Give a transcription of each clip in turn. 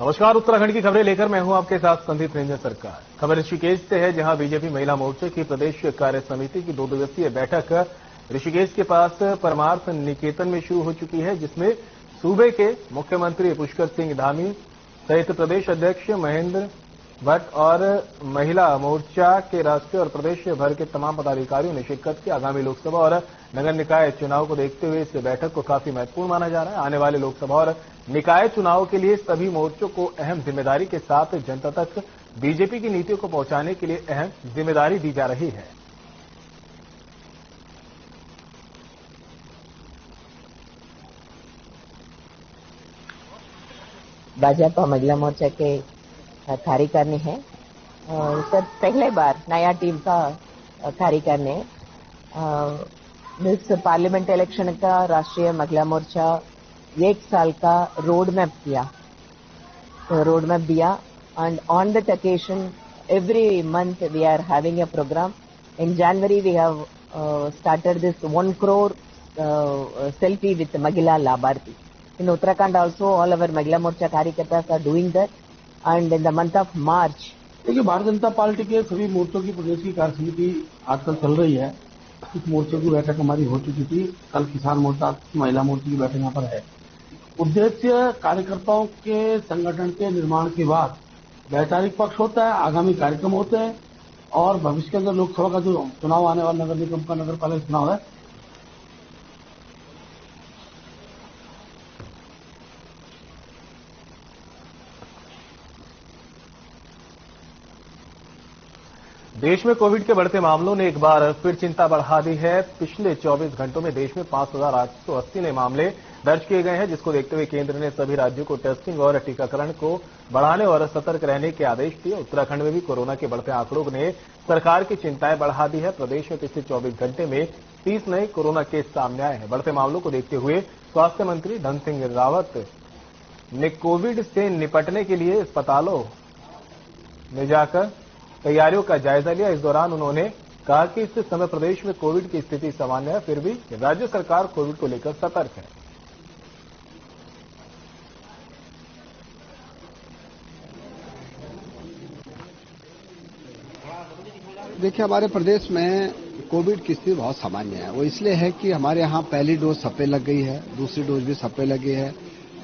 नमस्कार, उत्तराखंड की खबरें लेकर मैं हूं आपके साथ संदीप रंजन सरकार। खबर ऋषिकेश से है, जहां बीजेपी महिला मोर्चे की प्रदेश कार्य समिति की 2 दिवसीय बैठक ऋषिकेश के पास परमार्थ निकेतन में शुरू हो चुकी है, जिसमें सूबे के मुख्यमंत्री पुष्कर सिंह धामी सहित प्रदेश अध्यक्ष महेंद्र भट्ट और महिला मोर्चा के राष्ट्रीय और प्रदेश भर के तमाम पदाधिकारियों ने शिरकत की। आगामी लोकसभा और नगर निकाय चुनाव को देखते हुए इस बैठक को काफी महत्वपूर्ण माना जा रहा है। आने वाले लोकसभा और निकाय चुनाव के लिए सभी मोर्चों को अहम जिम्मेदारी के साथ जनता तक बीजेपी की नीतियों को पहुंचाने के लिए अहम जिम्मेदारी दी जा रही है। भाजपा महिला मोर्चा के कार्यकारिणी है और सर पहले बार नया टीम का कार्यकारिणी है। इस पार्लियामेंट इलेक्शन का राष्ट्रीय महिला मोर्चा 1 साल का रोड मैप दिया and on that occasion every month we are having a program. In January we have started this 1 crore selfie with Mahila Labharthi. In Uttarakhand also all our Mahila Morcha Karyakartas are doing that, and in the month of March. देखिए, Bharatiya Janata party के सभी मोर्चों की प्रदेश की कार्य समिति आजकल चल रही है। इस मोर्चे की बैठक हमारी हो चुकी थी। कल किसान मोर्चा, महिला मोर्चे की बैठक यहाँ पर है। उद्देश्य कार्यकर्ताओं के संगठन के निर्माण के बाद वैचारिक पक्ष होता है, आगामी कार्यक्रम होते हैं और भविष्य के अंदर लोकसभा का जो चुनाव आने वाला नगर निगम का नगर पालिका चुनाव है, देश में कोविड के बढ़ते मामलों ने एक बार फिर चिंता बढ़ा दी है। पिछले 24 घंटों में देश में 5,880 नए मामले दर्ज किए गए हैं, जिसको देखते हुए केंद्र ने सभी राज्यों को टेस्टिंग और टीकाकरण को बढ़ाने और सतर्क रहने के आदेश दिए। उत्तराखंड में भी कोरोना के बढ़ते आंकड़ों ने सरकार की चिंताएं बढ़ा दी है। प्रदेश में पिछले 24 घंटे में 30 नए कोरोना केस सामने आए हैं। बढ़ते मामलों को देखते हुए स्वास्थ्य मंत्री धन सिंह रावत ने कोविड से निपटने के लिए अस्पतालों में जाकर तैयारियों का जायजा लिया। इस दौरान उन्होंने कहा कि इस समय प्रदेश में कोविड की स्थिति सामान्य है, फिर भी राज्य सरकार कोविड को लेकर सतर्क है। देखिए, हमारे प्रदेश में कोविड की स्थिति बहुत सामान्य है। वो इसलिए है कि हमारे यहाँ पहली डोज सब पे लग गई है, दूसरी डोज भी सब पे लगी है।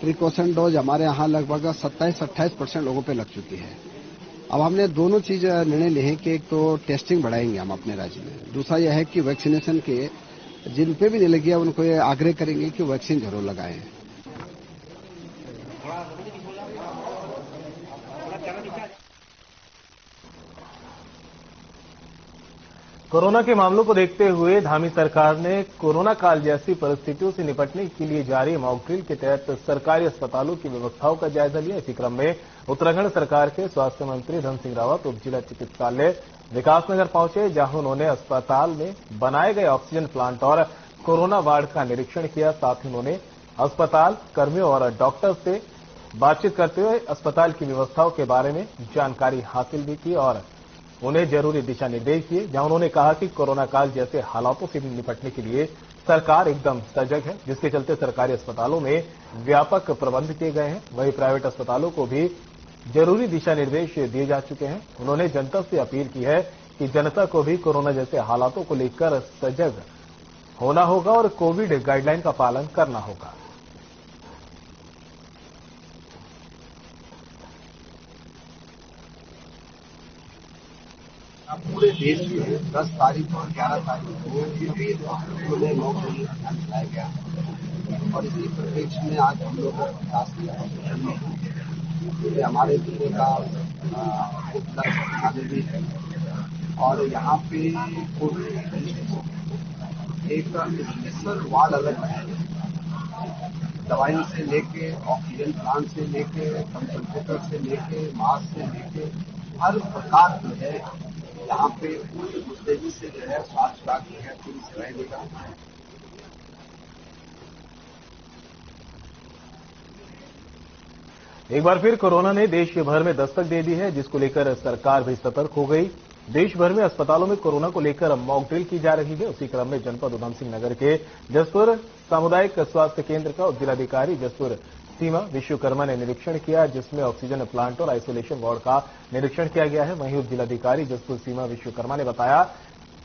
प्रिकॉशन डोज हमारे यहाँ लगभग 27-28% लोगों पे लग चुकी है। अब हमने दोनों चीज निर्णय लिए हैं कि एक तो टेस्टिंग बढ़ाएंगे हम अपने राज्य में, दूसरा यह है कि वैक्सीनेशन के जिन पे भी नहीं लगी है उनको ये आग्रह करेंगे कि वैक्सीन जरूर लगाएं। कोरोना के मामलों को देखते हुए धामी सरकार ने कोरोना काल जैसी परिस्थितियों से निपटने के लिए जारी मॉक ड्रिल के तहत सरकारी अस्पतालों की व्यवस्थाओं का जायजा लिया। इसी क्रम में उत्तराखंड सरकार के स्वास्थ्य मंत्री धन सिंह रावत उप जिला चिकित्सालय विकासनगर पहुंचे, जहां उन्होंने अस्पताल में बनाए गए ऑक्सीजन प्लांट और कोरोना वार्ड का निरीक्षण किया। साथ ही उन्होंने अस्पताल कर्मियों और डॉक्टर से बातचीत करते हुए अस्पताल की व्यवस्थाओं के बारे में जानकारी हासिल भी की और उन्हें जरूरी दिशा निर्देश दिए, जहां उन्होंने कहा कि कोरोना काल जैसे हालातों से निपटने के लिए सरकार एकदम सजग है, जिसके चलते सरकारी अस्पतालों में व्यापक प्रबंध किए गए हैं। वहीं प्राइवेट अस्पतालों को भी जरूरी दिशा निर्देश दिए जा चुके हैं। उन्होंने जनता से अपील की है कि जनता को भी कोरोना जैसे हालातों को लेकर सजग होना होगा और कोविड गाइडलाइन का पालन करना होगा। पूरे देश में 10 तारीख और 11 तारीख को विभिन्न खुले मॉक ड्रिल चलाया गया और इसी परिप्रेक्ष्य में आज हम लोग प्रयास किया। हमारे जिले का उपलक्ष्य भी है और यहाँ पे एक स्पेशल वार्ड अलग है। दवाइयों से लेके, ऑक्सीजन प्लांट से लेके, कंसंट्रेटर से लेके, मास्क से लेके हर प्रकार जो है यहाँ पे मुस्तैदी से जो है स्वास्थ्य विभाग जो है पूरी सेवाएं देगा। एक बार फिर कोरोना ने देश भर में दस्तक दे दी है, जिसको लेकर सरकार भी सतर्क हो गई। देश भर में अस्पतालों में कोरोना को लेकर मॉक ड्रिल की जा रही है। उसी क्रम में जनपद उधम सिंह नगर के जसपुर सामुदायिक स्वास्थ्य केंद्र का उप जिलाधिकारी जसपुर सीमा विश्वकर्मा ने निरीक्षण किया, जिसमें ऑक्सीजन प्लांट और आइसोलेशन वार्ड का निरीक्षण किया गया है। वहीं उप जिलाधिकारी जसपुर सीमा विश्वकर्मा ने बताया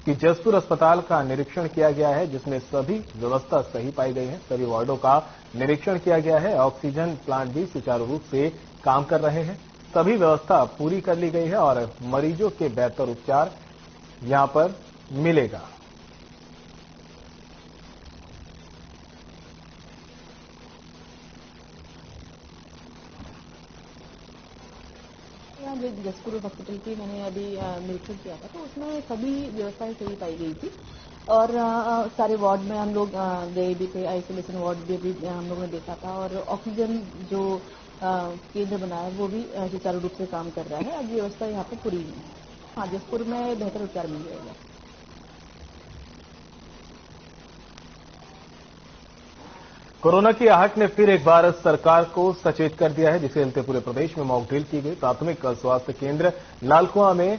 कि जसपुर अस्पताल का निरीक्षण किया गया है, जिसमें सभी व्यवस्था सही पाई गई है। सभी वार्डों का निरीक्षण किया गया है। ऑक्सीजन प्लांट भी सुचारू रूप से काम कर रहे हैं। सभी व्यवस्था पूरी कर ली गई है और मरीजों के बेहतर उपचार यहां पर मिलेगा। जसपुर हॉस्पिटल की मैंने अभी निरीक्षण किया था, तो उसमें सभी व्यवस्थाएं सही पाई गई थी और सारे वार्ड में हम लोग गए भी थे। आइसोलेशन वार्ड भी हम लोगों ने देखा था और ऑक्सीजन जो केंद्र बना है वो भी सुचारू रूप से काम कर रहा है। अब व्यवस्था यहाँ पे पूरी है। हाँ, जसपुर में बेहतर उपचार मिल जाएगा। कोरोना की आहट ने फिर एक बार सरकार को सचेत कर दिया है, जिसे चलते पूरे प्रदेश में मॉक ड्रिल की गई। प्राथमिक स्वास्थ्य केंद्र लालकुआं में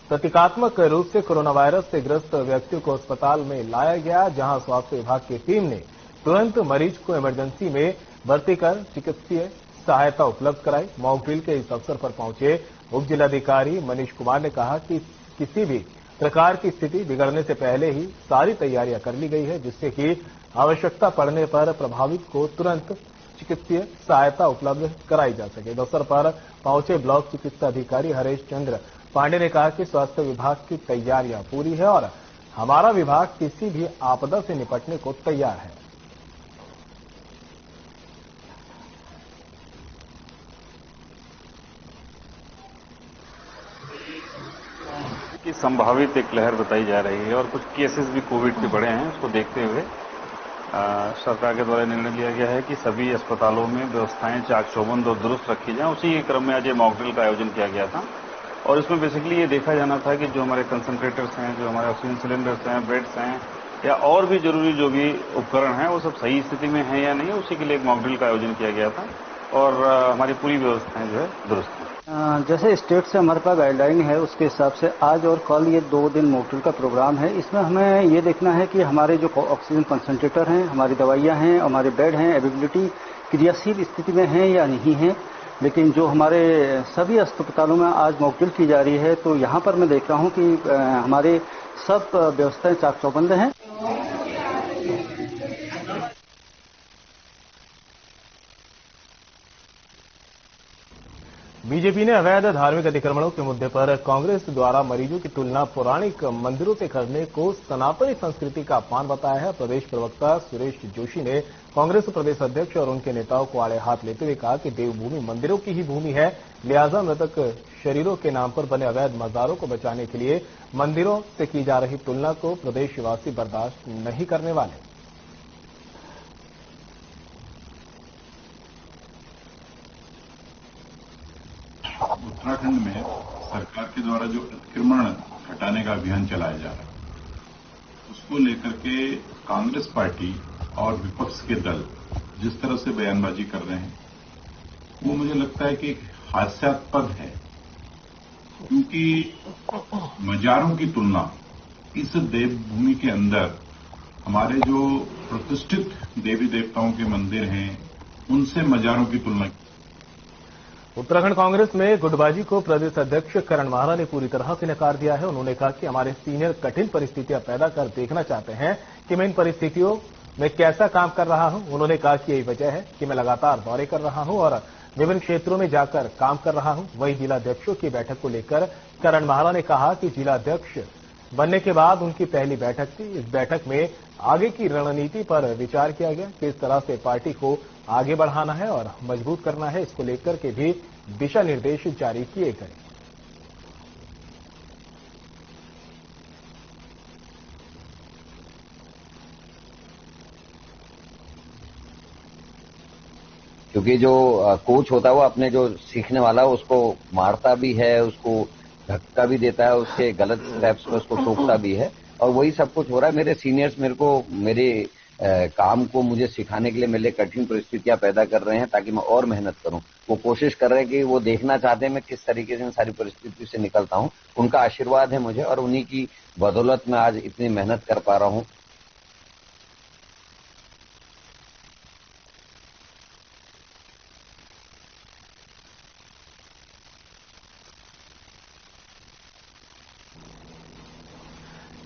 प्रतीकात्मक रूप से कोरोना वायरस से ग्रस्त व्यक्तियों को अस्पताल में लाया गया, जहां स्वास्थ्य विभाग की टीम ने तुरंत मरीज को इमरजेंसी में भर्ती कर चिकित्सीय सहायता उपलब्ध कराई। मॉक ड्रिल के इस अवसर पर पहुंचे उप जिलाधिकारी मनीष कुमार ने कहा कि किसी भी प्रकार की स्थिति बिगड़ने से पहले ही सारी तैयारियां कर ली गई है, जिससे कि आवश्यकता पड़ने पर प्रभावित को तुरंत चिकित्सीय सहायता उपलब्ध कराई जा सके। इस अवसर पर पहुंचे ब्लॉक चिकित्सा अधिकारी हरेश चंद्र पांडे ने कहा कि स्वास्थ्य विभाग की तैयारियां पूरी है और हमारा विभाग किसी भी आपदा से निपटने को तैयार है। की संभावित एक लहर बताई जा रही है और कुछ केसेस भी कोविड के बढ़े हैं। उसको देखते हुए सरकार के द्वारा निर्णय लिया गया है कि सभी अस्पतालों में व्यवस्थाएं चाक चौबंद और दुरुस्त रखी जाएं। उसी के क्रम में आज ये मॉक ड्रिल का आयोजन किया गया था और इसमें बेसिकली ये देखा जाना था कि जो हमारे कंसंट्रेटर्स हैं, जो हमारे ऑक्सीजन सिलेंडर्स हैं, बेड्स हैं या और भी जरूरी जो भी उपकरण हैं, वो सब सही स्थिति में है या नहीं, उसी के लिए एक मॉक ड्रिल का आयोजन किया गया था और हमारी पूरी व्यवस्थाएं जो है दुरुस्त हैं। जैसे स्टेट से हमारे पास गाइडलाइन है, उसके हिसाब से आज और कल ये 2 दिन मॉक ड्रिल का प्रोग्राम है। इसमें हमें ये देखना है कि हमारे जो ऑक्सीजन कंसंट्रेटर हैं, हमारी दवाइयां हैं, हमारे बेड हैं, अवेलेबिलिटी क्रियाशील स्थिति में है या नहीं है। लेकिन जो हमारे सभी अस्पतालों में आज मॉक ड्रिल की जा रही है, तो यहाँ पर मैं देख रहा हूँ कि हमारे सब व्यवस्थाएं चाक चौबंद हैं। बीजेपी ने अवैध धार्मिक अतिक्रमणों के मुद्दे पर कांग्रेस द्वारा मरीजों की तुलना पौराणिक मंदिरों से करने को सनातनी संस्कृति का अपमान बताया है। प्रदेश प्रवक्ता सुरेश जोशी ने कांग्रेस प्रदेश अध्यक्ष और उनके नेताओं को आड़े हाथ लेते हुए कहा कि देवभूमि मंदिरों की ही भूमि है, लिहाजा मृतक शरीरों के नाम पर बने अवैध मजारों को बचाने के लिए मंदिरों से की जा रही तुलना को प्रदेशवासी बर्दाश्त नहीं करने वाले। उत्तराखंड में सरकार के द्वारा जो अतिक्रमण हटाने का अभियान चलाया जा रहा है, उसको लेकर के कांग्रेस पार्टी और विपक्ष के दल जिस तरह से बयानबाजी कर रहे हैं, वो मुझे लगता है कि एक हास्यास्पद है, क्योंकि मजारों की तुलना इस देवभूमि के अंदर हमारे जो प्रतिष्ठित देवी देवताओं के मंदिर हैं, उनसे मजारों की तुलना। उत्तराखंड कांग्रेस में गुटबाजी को प्रदेश अध्यक्ष करण माहरा ने पूरी तरह से नकार दिया है। उन्होंने कहा कि हमारे सीनियर कठिन परिस्थितियां पैदा कर देखना चाहते हैं कि मैं इन परिस्थितियों में कैसा काम कर रहा हूं। उन्होंने कहा कि यही वजह है कि मैं लगातार दौरे कर रहा हूं और विभिन्न क्षेत्रों में जाकर काम कर रहा हूं। वहीं जिलाध्यक्षों की बैठक को लेकर करण माहरा ने कहा कि जिलाध्यक्ष बनने के बाद उनकी पहली बैठक थी। इस बैठक में आगे की रणनीति पर विचार किया गया, किस तरह से पार्टी को आगे बढ़ाना है और मजबूत करना है, इसको लेकर के भी दिशा निर्देश जारी किए गए। क्योंकि जो कोच होता है वो अपने जो सीखने वाला उसको मारता भी है, उसको धक्का भी देता है, उसके गलत स्टेप्स में उसको टोकता भी है, और वही सब कुछ हो रहा है। मेरे सीनियर्स मेरे को मेरे काम को मुझे सिखाने के लिए मेरे लिए कठिन परिस्थितियां पैदा कर रहे हैं ताकि मैं और मेहनत करूं। वो कोशिश कर रहे हैं कि वो देखना चाहते हैं मैं किस तरीके से इन सारी परिस्थितियों से निकलता हूं। उनका आशीर्वाद है मुझे और उन्हीं की बदौलत मैं आज इतनी मेहनत कर पा रहा हूं।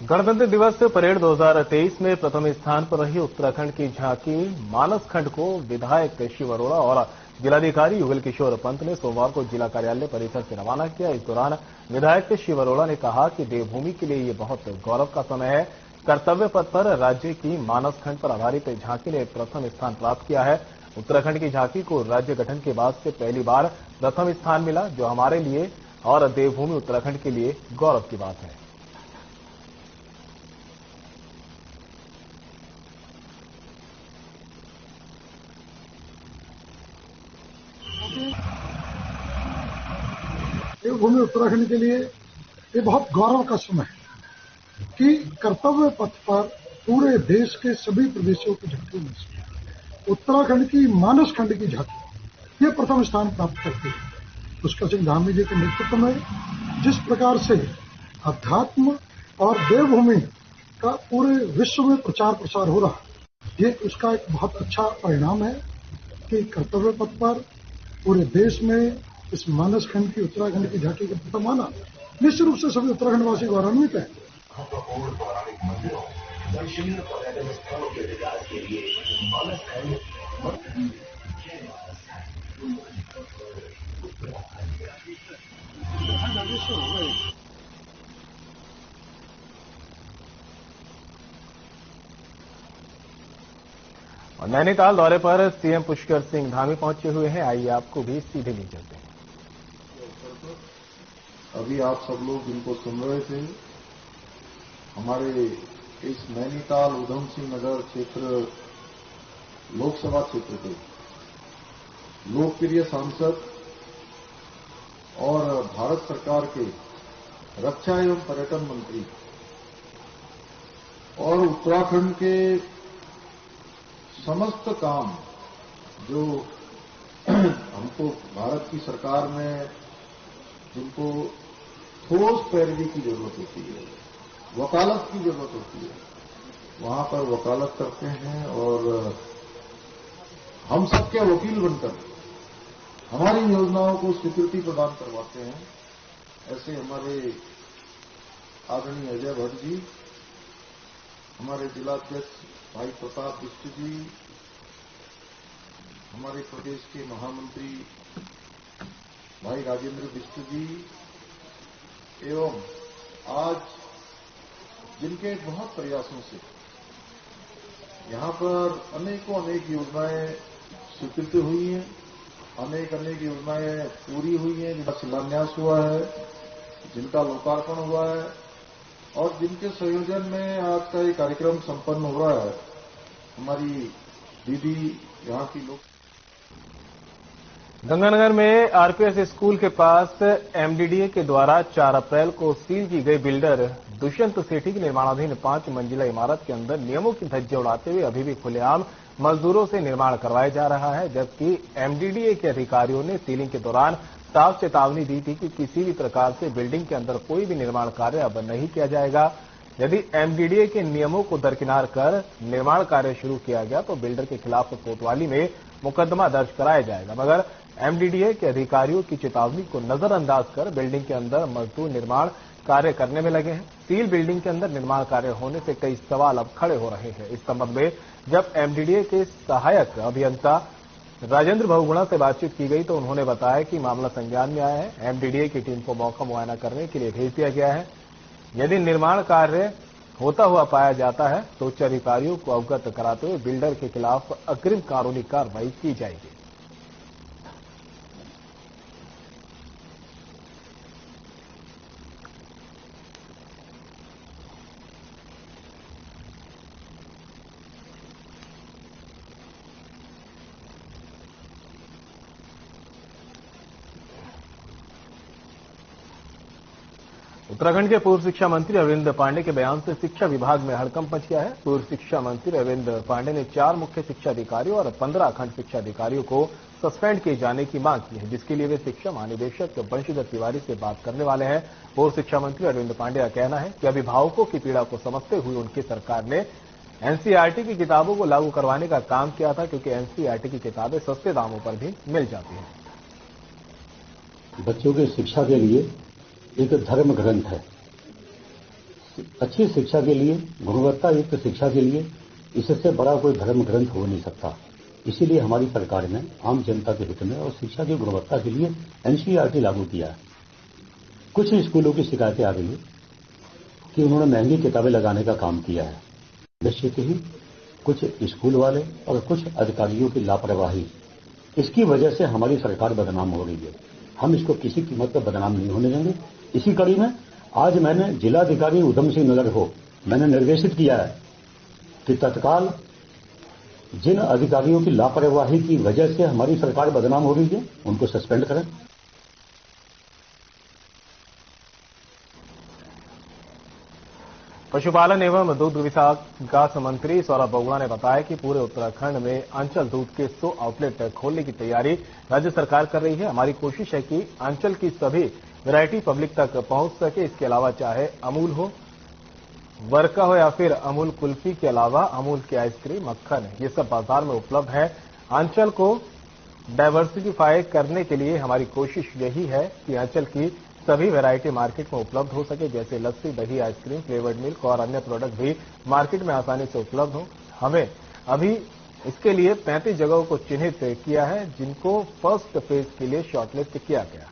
गणतंत्र दिवस परेड 2023 में प्रथम स्थान पर रही उत्तराखंड की झांकी मानस खंड को विधायक शिव अरोड़ा और जिलाधिकारी युगल किशोर पंत ने सोमवार को जिला कार्यालय परिसर से रवाना किया। इस दौरान विधायक शिव अरोड़ा ने कहा कि देवभूमि के लिए ये बहुत गौरव का समय है। कर्तव्य पथ पर राज्य की मानस खंड पर आधारित झांकी ने प्रथम स्थान प्राप्त किया है। उत्तराखंड की झांकी को राज्य गठन के बाद से पहली बार प्रथम स्थान मिला, जो हमारे लिए और देवभूमि उत्तराखंड के लिए गौरव की बात है। देवभूमि उत्तराखंड के लिए ये बहुत गौरव का समय है कि कर्तव्य पथ पर पूरे देश के सभी प्रदेशों की झांकियों में से उत्तराखंड की मानस खंड की झांकी ये प्रथम स्थान प्राप्त करती है। पुष्कर सिंह धामी जी के नेतृत्व में जिस प्रकार से अध्यात्म और देवभूमि का पूरे विश्व में प्रचार प्रसार हो रहा, ये उसका एक बहुत अच्छा परिणाम है कि कर्तव्य पथ पर पूरे देश में इस मानस खंड की उत्तराखंड की झांकी का प्रथम आना निश्चित रूप से सभी उत्तराखंडवासी गौरवान्वित है। और नैनीताल दौरे पर सीएम पुष्कर सिंह धामी पहुंचे हुए हैं। आइए आपको भी सीधे ले चलते हैं। अभी आप सब लोग जिनको सुन रहे थे, हमारे इस नैनीताल उधम सिंह नगर क्षेत्र लोकसभा क्षेत्र के लोकप्रिय सांसद और भारत सरकार के रक्षा एवं पर्यटन मंत्री और उत्तराखंड के समस्त काम जो हमको भारत की सरकार में जिनको ठोस पैरवी की जरूरत होती है, वकालत की जरूरत होती है, वहां पर वकालत करते हैं और हम सबके वकील बनकर हमारी योजनाओं को स्वीकृति प्रदान करवाते हैं। ऐसे हमारे आदरणीय अजय भट्ट जी, हमारे जिलाध्यक्ष भाई प्रताप बिष्ट जी, हमारे प्रदेश के महामंत्री भाई राजेंद्र बिष्ट जी एवं आज जिनके बहुत प्रयासों से यहां पर अनेकों अनेक योजनाएं स्वीकृत हुई हैं, अनेक योजनाएं पूरी हुई हैं, जिनका शिलान्यास हुआ है, जिनका लोकार्पण हुआ है और जिनके संयोजन में आज का ये कार्यक्रम संपन्न हो रहा है। हमारी दीदी यहाँ की लोग गंगानगर में आरपीएस स्कूल के पास एमडीडीए के द्वारा 4 अप्रैल को सील की गई बिल्डर दुष्यंत सेठी की निर्माणाधीन 5 मंजिला इमारत के अंदर नियमों की धज्जे उड़ाते हुए अभी भी खुलेआम मजदूरों से निर्माण करवाया जा रहा है, जबकि एमडीडीए के अधिकारियों ने सीलिंग के दौरान साफ चेतावनी दी थी कि किसी भी प्रकार से बिल्डिंग के अंदर कोई भी निर्माण कार्य अब नहीं किया जाएगा। यदि एमडीडीए के नियमों को दरकिनार कर निर्माण कार्य शुरू किया गया तो बिल्डर के खिलाफ कोतवाली में मुकदमा दर्ज कराया जाएगा, मगर एमडीडीए के अधिकारियों की चेतावनी को नजरअंदाज कर बिल्डिंग के अंदर मजदूर निर्माण कार्य करने में लगे हैं। सील बिल्डिंग के अंदर निर्माण कार्य होने से कई सवाल अब खड़े हो रहे हैं। इस संबंध में जब एमडीडीए के सहायक अभियंता राजेंद्र बहुगुणा से बातचीत की गई तो उन्होंने बताया कि मामला संज्ञान में आया है। एमडीडीए की टीम को मौका मुआयना करने के लिए भेज दिया गया है। यदि निर्माण कार्य होता हुआ पाया जाता है तो उच्च अधिकारियों को अवगत कराते हुए बिल्डर के खिलाफ अग्रिम कानूनी कार्रवाई की जाएगी। उत्तराखंड के पूर्व शिक्षा मंत्री अरविंद पांडे के बयान से शिक्षा विभाग में हड़कंप मच गया है। पूर्व शिक्षा मंत्री अरविंद पांडे ने 4 मुख्य शिक्षा अधिकारियों और 15 खंड शिक्षा अधिकारियों को सस्पेंड किए जाने की मांग की है, जिसके लिए वे शिक्षा महानिदेशक बंशीधर तिवारी से बात करने वाले हैं। पूर्व शिक्षा मंत्री अरविंद पांडे का कहना है कि अभिभावकों की पीड़ा को समझते हुए उनकी सरकार ने एनसीईआरटी की किताबों को लागू करवाने का काम किया था, क्योंकि एनसीईआरटी की किताबें सस्ते दामों पर भी मिल जाती हैं। बच्चों की शिक्षा के लिए एक धर्म ग्रंथ है, अच्छी शिक्षा के लिए, गुणवत्ता युक्त शिक्षा के लिए इससे बड़ा कोई धर्म ग्रंथ हो नहीं सकता। इसीलिए हमारी सरकार ने आम जनता के हित में और शिक्षा की गुणवत्ता के लिए एनसीईआरटी लागू किया है। कुछ स्कूलों की शिकायतें आ गई है कि उन्होंने महंगी किताबें लगाने का काम किया है। निश्चित ही कुछ स्कूल वाले और कुछ अधिकारियों की लापरवाही, इसकी वजह से हमारी सरकार बदनाम हो रही है। हम इसको किसी कीमत पर बदनाम नहीं होने देंगे। इसी कड़ी में आज मैंने जिलाधिकारी उधम सिंह नगर को मैंने निर्देशित किया है कि तत्काल जिन अधिकारियों की लापरवाही की वजह से हमारी सरकार बदनाम हो रही है उनको सस्पेंड करें। पशुपालन एवं दुग्ध विकास मंत्री सौरभ बगुड़ा ने बताया कि पूरे उत्तराखंड में आंचल दूध के 100 आउटलेट खोलने की तैयारी राज्य सरकार कर रही है। हमारी कोशिश है कि आंचल की सभी वैरायटी पब्लिक तक पहुंच सके। इसके अलावा चाहे अमूल हो, वर्का हो या फिर अमूल कुल्फी के अलावा अमूल की आइसक्रीम, मक्खन, ये सब बाजार में उपलब्ध है। आंचल को डाइवर्सिफाई करने के लिए हमारी कोशिश यही है कि आंचल की सभी वैरायटी मार्केट में उपलब्ध हो सके, जैसे लस्सी, दही, आइसक्रीम, फ्लेवर्ड मिल्क और अन्य प्रोडक्ट भी मार्केट में आसानी से उपलब्ध हो। हमें अभी इसके लिए 35 जगहों को चिन्हित किया है, जिनको फर्स्ट फेज के लिए शॉर्टलिस्ट किया गया।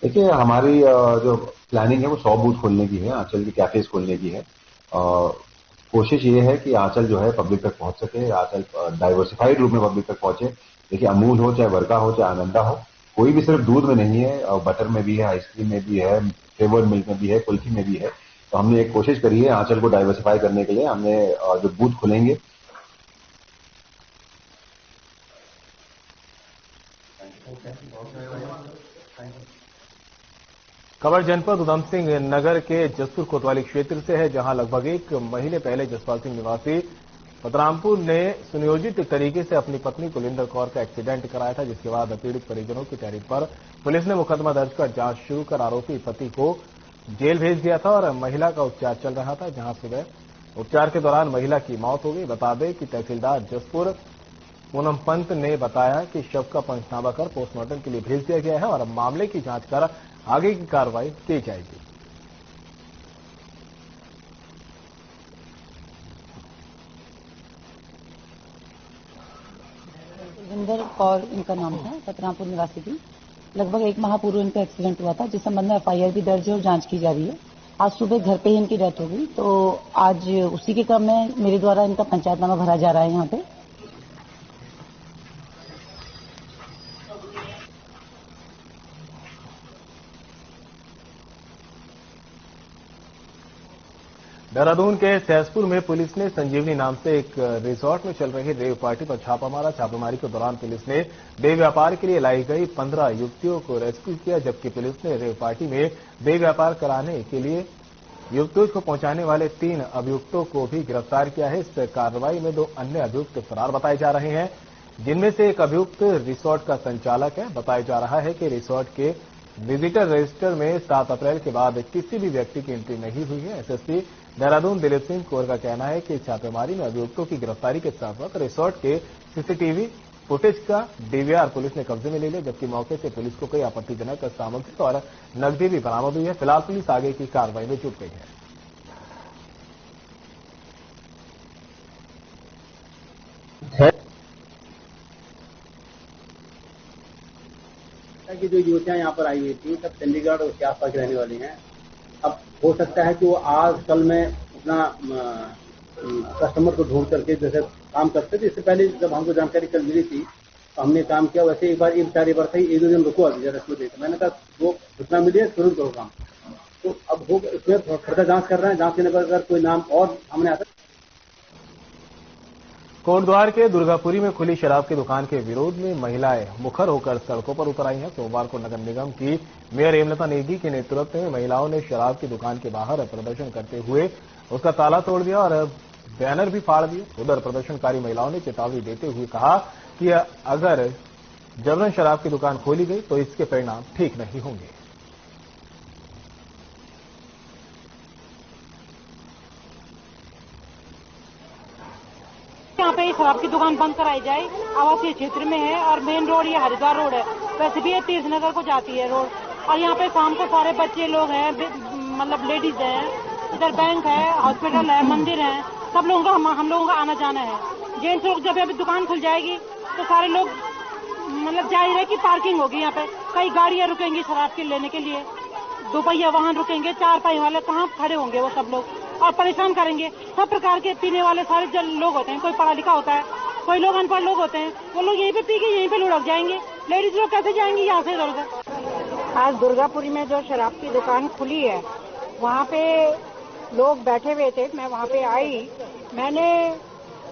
देखिए, हमारी जो प्लानिंग है वो 100 बूथ खोलने की है, आंचल के कैफेज खोलने की है। कोशिश ये है कि आंचल जो है पब्लिक तक पहुंच सके, आंचल डाइवर्सिफाइड रूप में पब्लिक तक पहुंचे। देखिए, अमूल हो, चाहे वर्का हो, चाहे आनंदा हो, कोई भी सिर्फ दूध में नहीं है, बटर में भी है, आइसक्रीम में भी है, फ्लेवर्ड मिल्क में भी है, कुल्फी में भी है। तो हमने एक कोशिश करी है आंचल को डाइवर्सिफाई करने के लिए। हमने जो बूथ खुलेंगे खबर जनपद उधम सिंह नगर के जसपुर कोतवाली क्षेत्र से है, जहां लगभग 1 महीने पहले जसपाल सिंह निवासी पतरामपुर ने सुनियोजित तरीके से अपनी पत्नी कुलिंदर कौर का एक्सीडेंट कराया था, जिसके बाद पीड़ित परिजनों की तहरीर पर पुलिस ने मुकदमा दर्ज कर जांच शुरू कर आरोपी पति को जेल भेज दिया था और महिला का उपचार चल रहा था, जहां सुबह उपचार के दौरान महिला की मौत हो गई। बता दें कि तहसीलदार जसपुर पूनम पंत ने बताया कि शव का पंचनामा कर पोस्टमार्टम के लिए भेज दिया गया है और मामले की जांच कर आगे की कार्रवाई की जाएगी। कुलविंदर कौर इनका नाम था, पतरामपुर निवासी थी। लगभग 1 माह पूर्व इनका एक्सीडेंट हुआ था, जिस संबंध में एफआईआर भी दर्ज है और जांच की जा रही है। आज सुबह घर पे ही इनकी डेथ हो गई, तो आज उसी के क्रम में मेरे द्वारा इनका पंचायतनामा भरा जा रहा है यहाँ पे। देहरादून के सहसपुर में पुलिस ने संजीवनी नाम से एक रिसोर्ट में चल रही रेव पार्टी पर छापा मारा। छापेमारी के दौरान पुलिस ने देह व्यापार के लिए लाई गई 15 युवतियों को रेस्क्यू किया, जबकि पुलिस ने रेव पार्टी में देह व्यापार कराने के लिए युवतियों को पहुंचाने वाले 3 अभियुक्तों को भी गिरफ्तार किया है। इस कार्रवाई में 2 अन्य अभियुक्त फरार बताए जा रहे हैं, जिनमें से एक अभियुक्त रिसोर्ट का संचालक है। बताया जा रहा है कि रिसोर्ट के विजिटर रजिस्टर में 7 अप्रैल के बाद किसी भी व्यक्ति की एंट्री नहीं हुई है। एसएसपी देहरादून दिलीप सिंह कोर का कहना है कि छापेमारी में अभियुक्तों की गिरफ्तारी के साथ साथ रिसोर्ट के सीसीटीवी फुटेज का डीवीआर पुलिस ने कब्जे में ले लिया, जबकि मौके से पुलिस को कई आपत्तिजनक सामग्री और नकदी भी बरामद हुई है। फिलहाल पुलिस आगे की कार्रवाई में जुट गई है कि जो युवतियां यहाँ पर आई हुई थी सब चंडीगढ़ और उसके आसपास रहने वाली हैं। अब हो सकता है कि वो आज कल में अपना कस्टमर को ढूंढ करके जैसे काम करते थे। इससे पहले जब हमको जानकारी कल मिली थी तो हमने काम किया। वैसे एक बार बेचारी बार सही 1-2 दिन रुको अभी जरा इसको देखो। मैंने कहा वो जितना मिली है तुरंत करो काम। तो अब वो इसमें फर्दर जांच कर रहे हैं। जांच करने पर अगर कोई नाम और सामने आता कोटद्वार के दुर्गापुरी में खुली शराब की दुकान के विरोध में महिलाएं मुखर होकर सड़कों पर उतर आई हैं। सोमवार को नगर निगम की मेयर हेमलता नेगी के नेतृत्व में महिलाओं ने शराब की दुकान के बाहर प्रदर्शन करते हुए उसका ताला तोड़ दिया और बैनर भी फाड़ दिए। उधर प्रदर्शनकारी महिलाओं ने चेतावनी देते हुए कहा कि अगर जबरन शराब की दुकान खोली गई तो इसके परिणाम ठीक नहीं होंगे। यहाँ पे शराब की दुकान बंद कराई जाए। आवासीय क्षेत्र में है और मेन रोड ये हरिद्वार रोड है, वैसे भी ये तीर्थनगर को जाती है रोड। और यहाँ पे शाम को सारे बच्चे लोग हैं, मतलब लेडीज हैं, इधर बैंक है, हॉस्पिटल है, मंदिर है, सब लोगों का हम लोगों का आना जाना है। जेंट्स लोग जब अभी दुकान खुल जाएगी तो सारे लोग मतलब जाहिर है कि पार्किंग होगी यहाँ पे, कई गाड़ियाँ रुकेंगी शराब के लेने के लिए, 2 पहिया वाहन रुकेंगे, 4 पहिए वाले कहाँ खड़े होंगे वो सब लोग और परेशान करेंगे। सब प्रकार के पीने वाले सारे लोग होते हैं, कोई पढ़ा लिखा होता है, कोई लोग अनपढ़ लोग होते हैं, वो लोग यहीं पे पी के यहीं पे लुढ़क जाएंगे। लेडीज लोग कैसे जाएंगी यहाँ से इधर उधर। आज दुर्गापुरी में जो शराब की दुकान खुली है वहाँ पे लोग बैठे हुए थे, मैं वहाँ पे आई, मैंने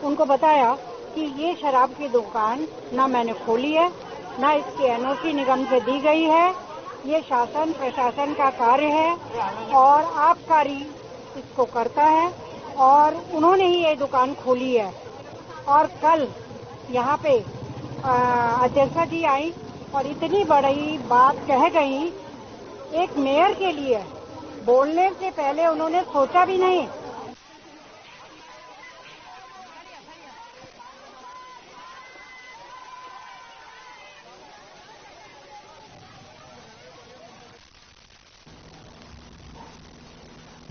उनको बताया कि ये शराब की दुकान ना मैंने खोली है, ना इसकी एनओसी निगम से दी गई है, ये शासन प्रशासन का कार्य है और आबकारी इसको करता है और उन्होंने ही ये दुकान खोली है। और कल यहाँ पे अध्यक्षा जी आई और इतनी बड़ी बात कह गई, एक मेयर के लिए बोलने से पहले उन्होंने सोचा भी नहीं।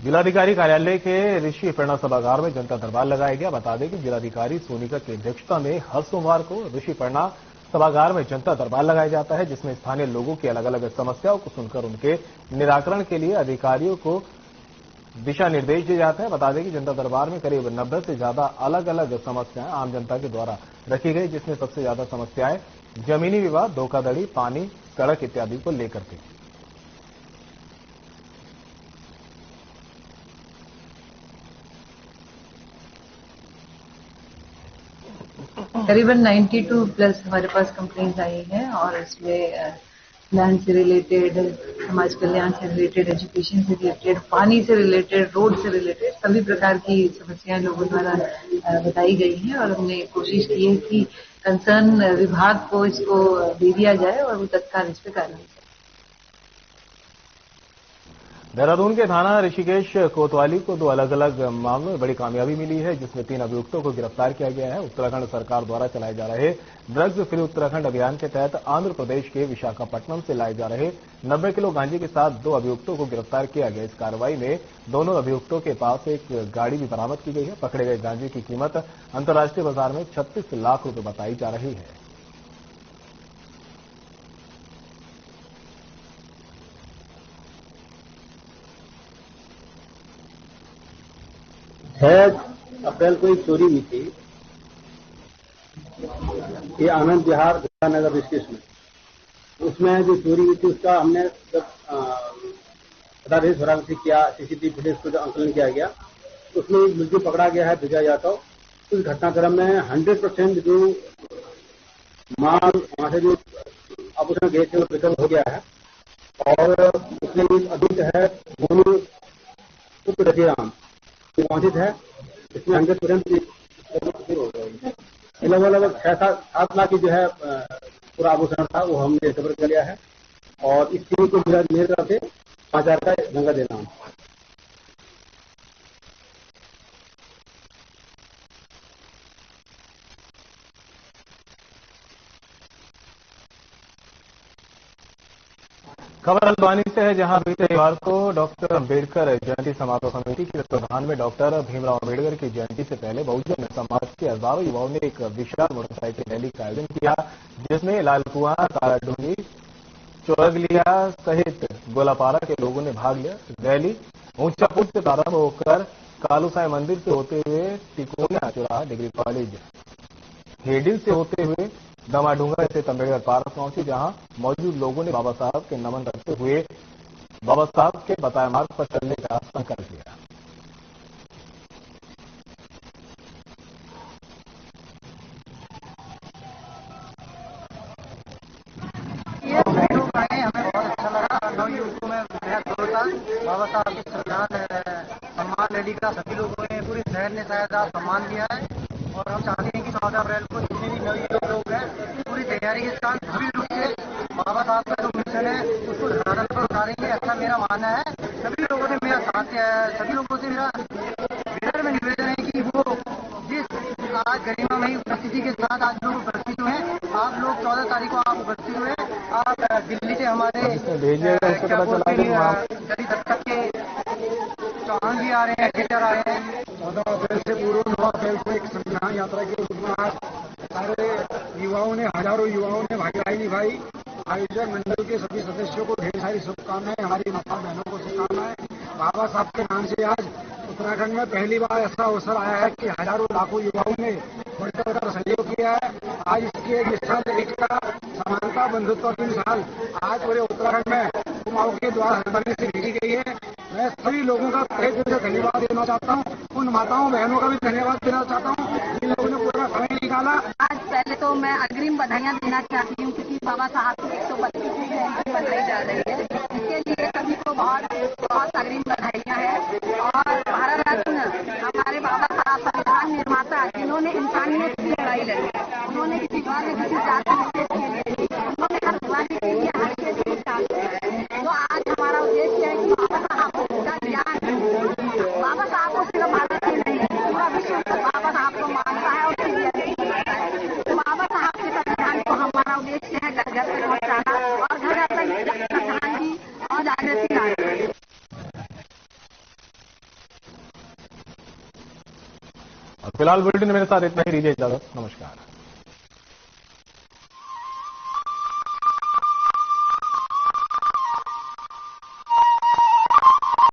जिलाधिकारी कार्यालय के ऋषि प्रेरणा सभागार में जनता दरबार लगाया गया। बता दें कि जिलाधिकारी सोनिका की अध्यक्षता में हर सोमवार को ऋषि प्रेरणा सभागार में जनता दरबार लगाया जाता है, जिसमें स्थानीय लोगों की अलग अलग समस्याओं को सुनकर उनके निराकरण के लिए अधिकारियों को दिशा निर्देश दिए जाते हैं। बता दें कि जनता दरबार में करीब 90 से ज्यादा अलग अलग समस्याएं आम जनता के द्वारा रखी गई, जिसमें सबसे ज्यादा समस्याएं जमीनी विवाद, धोखाधड़ी, पानी, सड़क इत्यादि को लेकर के। करीबन 92 प्लस हमारे पास कंप्लेंट्स आई हैं और इसमें लैंड से रिलेटेड, समाज कल्याण से रिलेटेड, एजुकेशन से रिलेटेड, पानी से रिलेटेड, रोड से रिलेटेड सभी प्रकार की समस्याएं लोगों द्वारा बताई गई हैं और हमने कोशिश की है कि कंसर्न विभाग को इसको दे दिया जाए और वो तत्काल इस पर कार्रवाई करे। देहरादून के थाना ऋषिकेश कोतवाली को 2 अलग अलग मामलों में बड़ी कामयाबी मिली है, जिसमें 3 अभियुक्तों को गिरफ्तार किया गया है। उत्तराखंड सरकार द्वारा चलाए जा रहे ड्रग्स फ्री उत्तराखंड अभियान के तहत आंध्र प्रदेश के विशाखापट्टनम से लाए जा रहे 90 किलो गांजे के साथ 2 अभियुक्तों को गिरफ्तार किया गया। इस कार्रवाई में दोनों अभियुक्तों के पास एक गाड़ी भी बरामद की गई है। पकड़े गए गांजे की कीमत अंतर्राष्ट्रीय बाजार में 36 लाख रुपए बताई जा रही है। अप्रैल को एक चोरी हुई थी, ये आनंद विहार नगर ऋषिकेश में। उसमें जो चोरी हुई थी उसका हमने जब पदाधिकारी फोरेंसिक किया, सीसीटीवी फुटेज को जो आंकलन किया गया, उसमें एक मुलजिम पकड़ा गया है विजय यादव। उस घटनाक्रम में 100% जो माल वहां से जो आभूषण गए थे वो रिकवर हो गया है और उसमें एक अभियुक्त है भूमि उप रजिराम मौजूद है। इसमें 100% लगभग 6-7 लाख की जो है पूरा आभूषण था वो हमने रिकवर कर लिया है और इस टीम को मेरी तरफ से 5,000 का गंगा देना हूं। खबर हल्द्वानी से है, जहां बीते रविवार को डॉक्टर अंबेडकर जयंती समारोह समिति के तत्वाधान में डॉक्टर भीमराव अंबेडकर की जयंती से पहले बहुजन समाज के हजारों युवाओं ने एक विशाल मोटरसाइकिल रैली का आयोजन किया, जिसमें लालकुआं, कालाडूंगी, चौरगलिया सहित गोलापारा के लोगों ने भाग लिया। रैली ऊंचापुर से प्रारंभ होकर कालूसाई मंदिर से होते हुए टिकोना चौराहा, डिग्री कॉलेज हेडिल से होते हुए दमाडूंगा स्थित अम्बेडकर पार्क पहुंची, जहां मौजूद लोगों ने बाबा साहब के नमन करते हुए बाबा साहब के बताए मार्ग पर चलने का संकल्प लिया। हमें बहुत अच्छा लगा। नवयुवकों में बाबा साहब के सम्मान रैली का सभी लोगों ने, पूरे शहर ने शायद सम्मान दिया है और हम चाहते हैं कि 14 अप्रैल को जितने भी नवयुवक लोग हैं पूरी तैयारी के साथ सभी रूप से बाबा साहब का जो मिशन है उसको धरातल पर उतारेंगे, ऐसा मेरा मानना है। सभी लोगों ने मेरा साथ दिया है, सभी लोगों तारीख को आप उपस्थित हुए। आप दिल्ली से हमारे भेजिएगा, उससे पता चला कि गली दस्तक के चौहान जी आ रहे हैं, एडिटर आए हैं। 14 अप्रैल से पूर्व 9 अप्रैल को एक संविधान यात्रा के रूप में आज सारे युवाओं ने, हजारों युवाओं ने भागीदारी निभाई। आयोजक मंडल के सभी सदस्यों को ढेर सारी शुभकामनाएं, हमारी माता बहनों को शुभकामनाएं। बाबा साहब के नाम से आज उत्तराखंड में पहली बार ऐसा अवसर आया है कि हजारों लाखों युवाओं ने बढ़कर का सहयोग किया है। आज इसकी एक मिसाल एकता, समानता, बंधुत्व की मिसाल आज पूरे उत्तराखंड में कुमाऊं के द्वारा हरियाणा से भेजी गई है। मैं सभी लोगों का तहे दिल से धन्यवाद देना चाहता हूँ। उन माताओं बहनों का भी धन्यवाद देना चाहता हूँ जिन लोगों ने पूरा समय निकाला। आज पहले तो मैं अग्रिम बधाइयाँ देना चाहती हूँ क्योंकि बाबा साहब की 132वीं जयंती मनाई जा रही है। इसके लिए सभी को बहुत बहुत अग्रिम बधाइयाँ हैं। और भारत रत्न हमारे बाबा साहब संविधान निर्माता, जिन्होंने इंसानियत की लड़ाई लड़ी, उन्होंने किसी जाति विशेष के लिए, उन्होंने हर समाज के लिए हर क्षेत्र में काम किया है। तो आज हमारा उद्देश्य है कि बाबा साहब का ज्ञान, बाबा साहब को सिर्फ भारत ही नहीं पूरा विश्व बाबा साहब को मानता है और तो बाबा साहब के संविधान को हमारा उद्देश्य है घर घर तक पहुँचाना और घर घर तक संविधान की और जागृति लाना। फिलहाल बुलेटिन मेरे साथ इतना ही, दीजिए इजाजत, नमस्कार।